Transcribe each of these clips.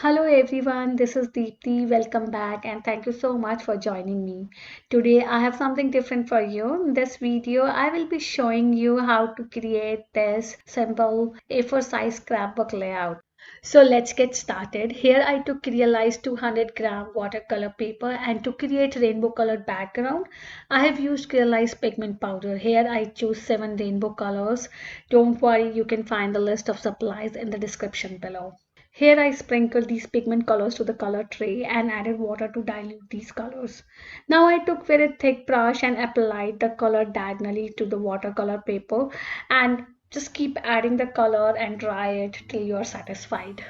Hello everyone, this is Deepti. Welcome back and thank you so much for joining me. Today I have something different for you. In this video, I will be showing you how to create this simple A4 size scrapbook layout. So let's get started. Here I took Crealize 200-gram watercolor paper and to create rainbow colored background, I have used Crealize pigment powder. Here I choose 7 rainbow colors. Don't worry, you can find the list of supplies in the description below. Here I sprinkled these pigment colors to the color tray and added water to dilute these colors. Now I took very thick brush and applied the color diagonally to the watercolor paper and just keep adding the color and dry it till you are satisfied.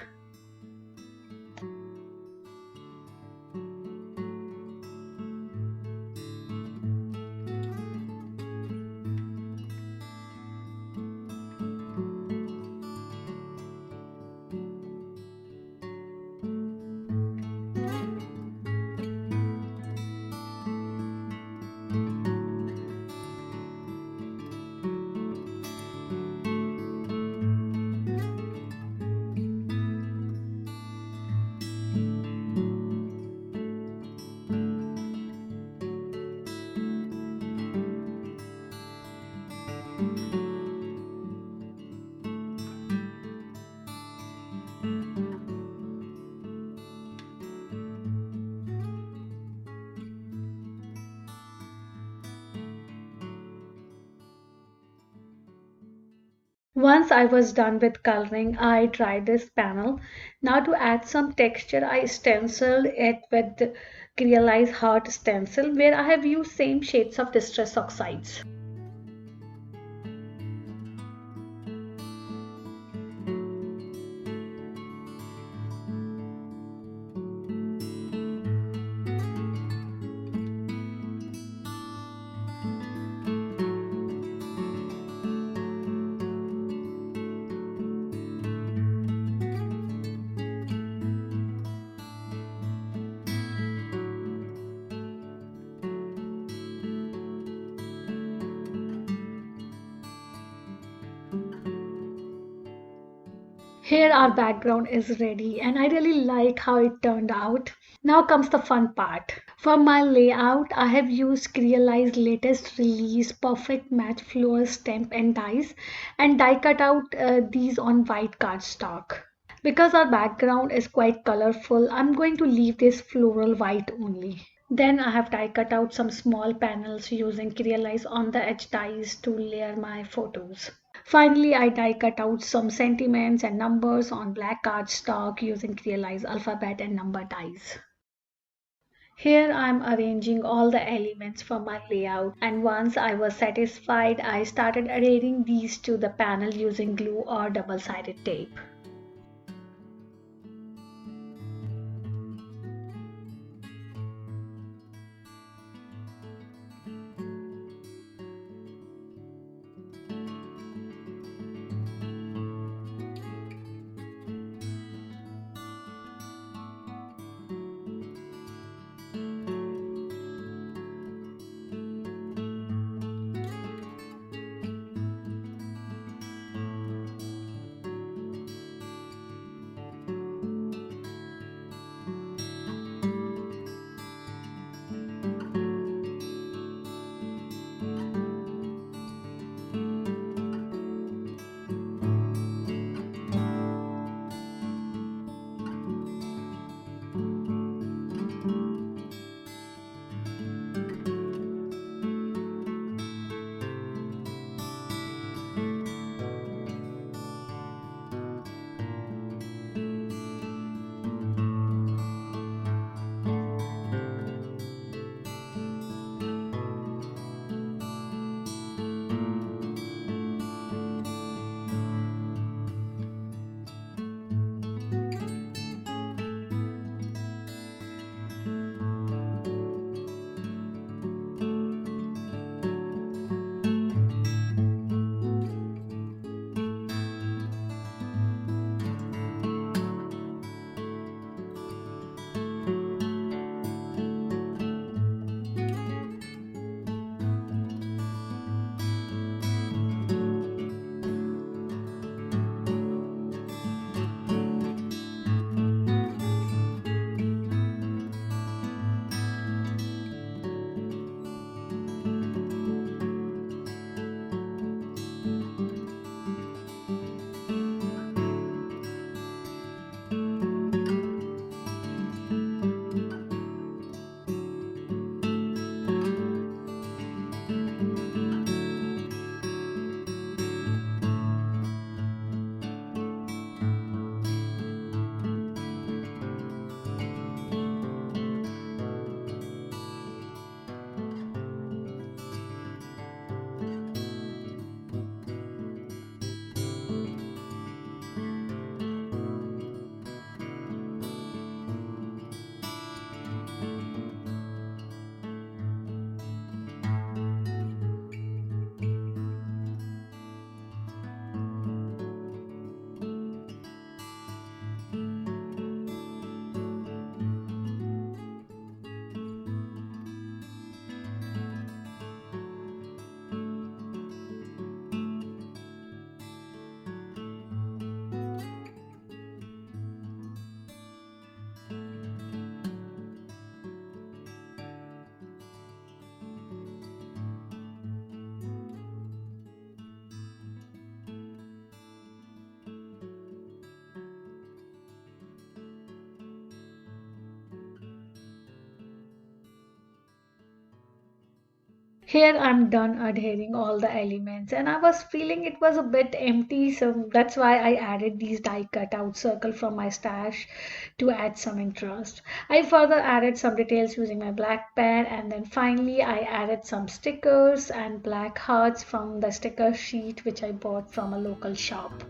Once I was done with coloring, I dried this panel. Now to add some texture, I stenciled it with the Crealize Heart stencil where I have used same shades of Distress Oxides. Here our background is ready and I really like how it turned out. Now comes the fun part. For my layout, I have used Crealize latest release Perfect Match Floral Stamp and dies and die cut out these on white cardstock. Because our background is quite colorful, I'm going to leave this floral white only. Then I have die cut out some small panels using Crealize on the edge dies to layer my photos. Finally, I die cut out some sentiments and numbers on black cardstock using Crealize alphabet and number dies. Here I am arranging all the elements for my layout and once I was satisfied, I started adhering these to the panel using glue or double-sided tape. Here I'm done adhering all the elements and I was feeling it was a bit empty, so that's why I added these die cut out circle from my stash to add some interest. I further added some details using my black pen, and then finally I added some stickers and black hearts from the sticker sheet which I bought from a local shop.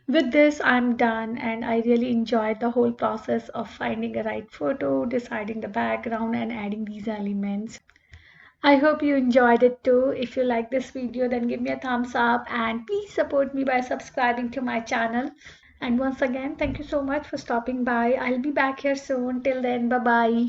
With this, I'm done, and I really enjoyed the whole process of finding a right photo, deciding the background, and adding these elements. I hope you enjoyed it too. If you like this video, then give me a thumbs up and please support me by subscribing to my channel. And once again, thank you so much for stopping by. I'll be back here soon. Till then, bye bye.